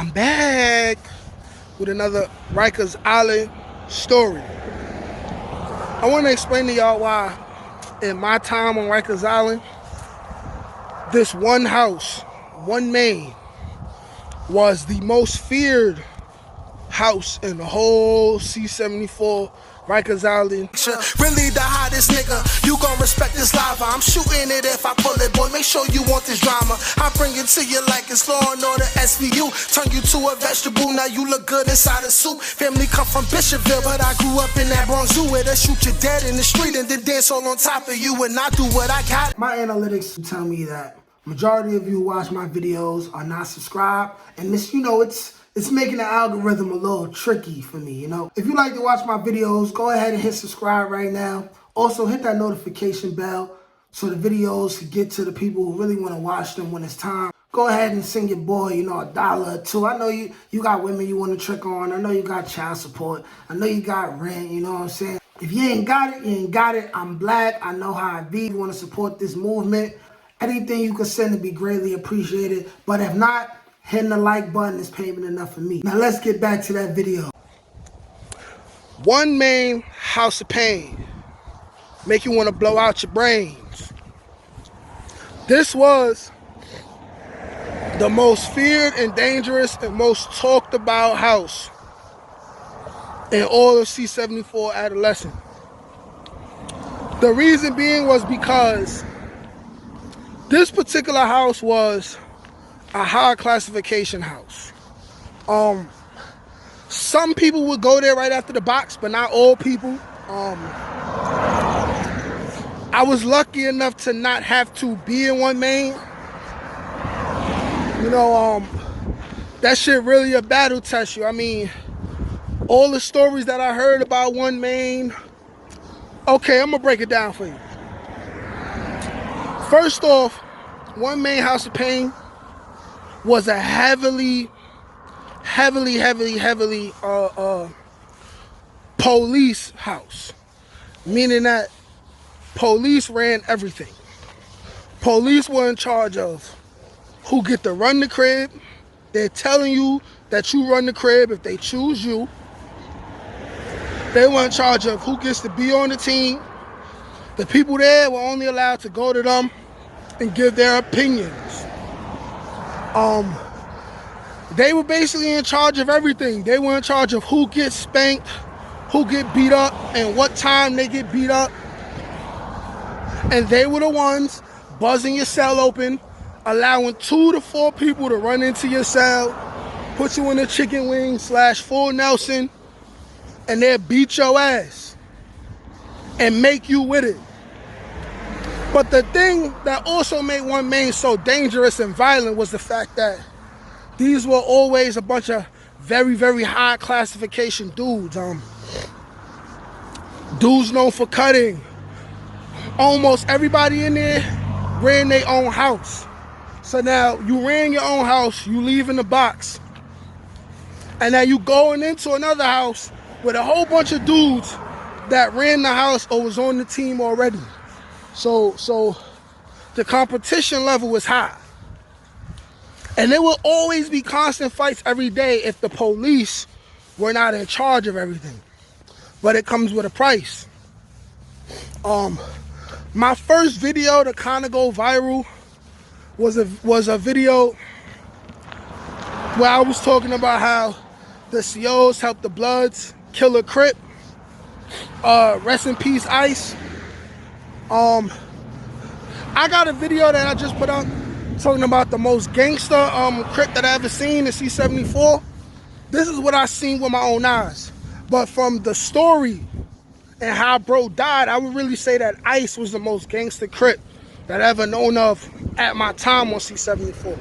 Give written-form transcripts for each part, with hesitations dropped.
I'm back with another Rikers Island story. I want to explain to y'all why in my time on Rikers Island, this one house, one main, was the most feared house in the whole C-74 Rikers Island. Really the hottest nigga, you gon' respect this lava. I'm shooting it if I pull it, boy, make sure you want this drama. I bring it to you like it's Law and Order SVU. Turn you to a vegetable, now you look good inside a soup. Family come from Bishopville, but I grew up in that Bronx Zoo where they shoot you dead in the street and then dance all on top of you and I do what I got. My analytics tell me that majority of you who watch my videos are not subscribed, and this, it's making the algorithm a little tricky for me, If you like to watch my videos, go ahead and hit subscribe right now. Also, hit that notification bell so the videos can get to the people who really want to watch them when it's time. Go ahead and send your boy, $1 or $2. I know you got women you want to trick on. I know you got child support. I know you got rent, you know what I'm saying? If you ain't got it, you ain't got it. I'm black. I know how I be. You want to support this movement. Anything you can send would be greatly appreciated. But if not, hitting the like button is payment enough for me. Now let's get back to that video. One main house of pain. Make you want to blow out your brains. This was the most feared and dangerous and most talked about house in all of C-74 adolescent. The reason being was because this particular house was a high classification house. Some people would go there right after the box, but not all people. I was lucky enough to not have to be in one main. That shit really a battle test you. I mean, all the stories that I heard about one main. Okay, I'm gonna break it down for you. First off, one main house of pain was a heavily police house, meaning that police ran everything. Police were in charge of who get to run the crib. They're telling you that you run the crib if they choose you. They were in charge of who gets to be on the team. The people there were only allowed to go to them and give their opinions. They were basically in charge of everything. They were in charge of who gets spanked, who get beat up, and what time they get beat up. And they were the ones buzzing your cell open, allowing 2 to 4 people to run into your cell, put you in a chicken wing / full Nelson, and they'll beat your ass and make you with it. But the thing that also made one main so dangerous and violent was the fact that these were always a bunch of very high classification dudes. Dudes known for cutting. Almost everybody in there ran their own house. So now you ran your own house, you leave in the box, and now you going into another house with a whole bunch of dudes that ran the house or was on the team already. So the competition level was high. And there will always be constant fights every day if the police were not in charge of everything. But it comes with a price. My first video to kind of go viral was a video where I was talking about how the COs helped the Bloods kill a Crip. Rest in peace, Ice. I got a video that I just put up talking about the most gangster Crip that I ever seen in C-74. This is what I seen with my own eyes. But from the story and how bro died, I would really say that Ice was the most gangster Crip that I ever known of at my time on C-74.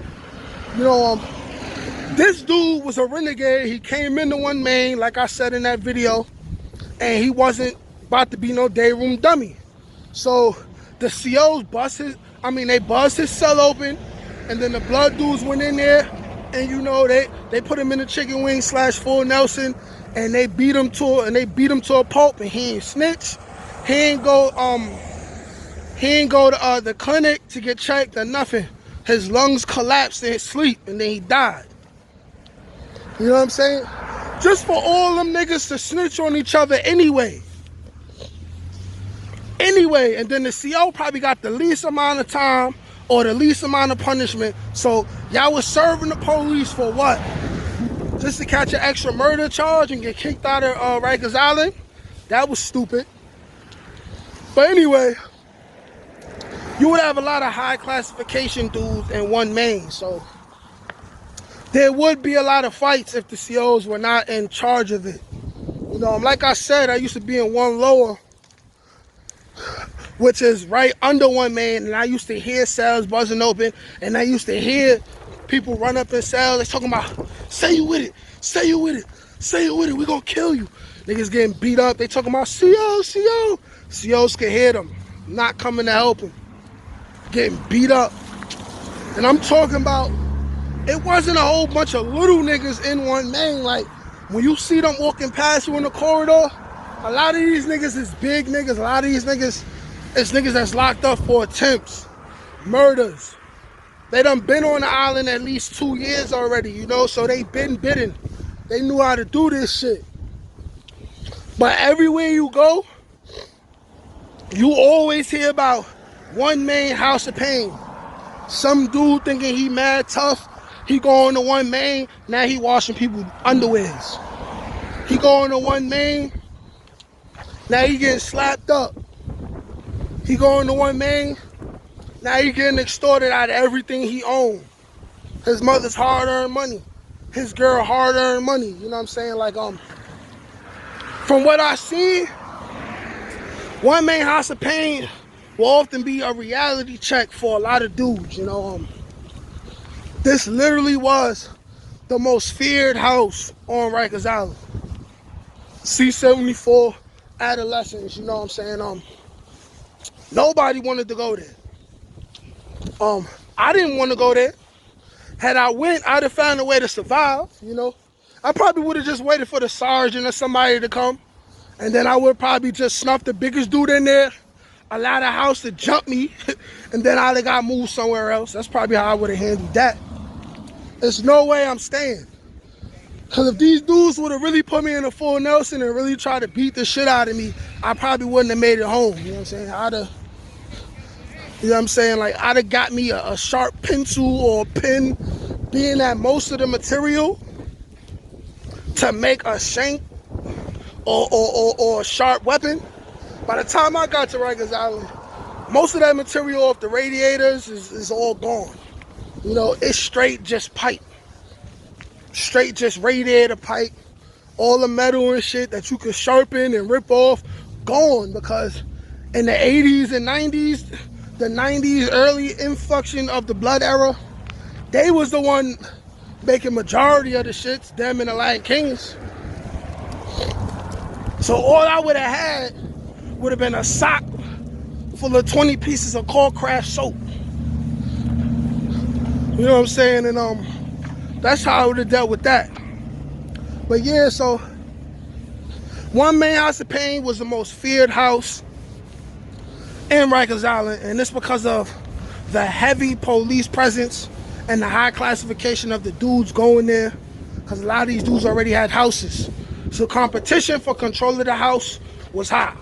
This dude was a renegade. He came into one main, like I said in that video, and he wasn't about to be no day room dummy. So the COs they buzzed his cell open, and then the Blood dudes went in there, and they put him in a chicken wing / full Nelson, and they beat him to a pulp, and he ain't snitch. He ain't go to the clinic to get checked or nothing. His lungs collapsed in his sleep, and then he died. You know what I'm saying? Just for all them niggas to snitch on each other anyway. Anyway, and then the CO probably got the least amount of time or the least amount of punishment. So y'all was serving the police for what? Just to catch an extra murder charge and get kicked out of Rikers Island? That was stupid. But anyway, you would have a lot of high classification dudes in one main. So there would be a lot of fights if the COs were not in charge of it. You know, like I said, I used to be in one lower, which is right under one main, and I used to hear cells buzzing open, and I used to hear people run up in cells. They talking about, say you with it, say you with it, say you with it, we gonna kill you. Niggas getting beat up. They talking about CO, CO. COs can hear them, not coming to help them, getting beat up. And I'm talking about, it wasn't a whole bunch of little niggas in one main. Like, when you see them walking past you in the corridor, a lot of these niggas is big niggas. A lot of these niggas is niggas that's locked up for attempts, murders. They done been on the island at least 2 years already, you know, so they been bitten. They knew how to do this shit. But everywhere you go, you always hear about one main house of pain. Some dude thinking he mad tough, he going to one main, now he washing people's underwears. He going to one main, now he getting slapped up. He going to one main, now he getting extorted out of everything he owned. His mother's hard-earned money. His girl hard-earned money. You know what I'm saying? Like, from what I see, one main house of pain will often be a reality check for a lot of dudes, you know. This literally was the most feared house on Rikers Island. C-74 adolescents, you know what I'm saying? Nobody wanted to go there. I didn't want to go there. Had I went, I'd have found a way to survive, you know. I probably would have just waited for the sergeant or somebody to come, and then I would probably just snuff the biggest dude in there, allow the house to jump me, and then I'd have got moved somewhere else. That's probably how I would have handled that. There's no way I'm staying. Because if these dudes would have really put me in a full Nelson and really tried to beat the shit out of me, I probably wouldn't have made it home. You know what I'm saying? You know what I'm saying? Like, I'd have got me a sharp pencil or a pen, being that most of the material to make a shank or a sharp weapon. By the time I got to Rikers Island, most of that material off the radiators is all gone. You know, it's straight just pipe. Straight just radiator pipe. All the metal and shit that you could sharpen and rip off, gone. Because in the 80s and 90s, the 90s early inflection of the blood era, they was the one making majority of the shits, them and the Lion Kings. So all I would have had would have been a sock full of 20 pieces of Cold Craft soap. You know what I'm saying? And that's how I would have dealt with that. But yeah, so one main house of pain was the most feared house in Rikers Island, and it's because of the heavy police presence and the high classification of the dudes going there, because a lot of these dudes already had houses. So competition for control of the house was high.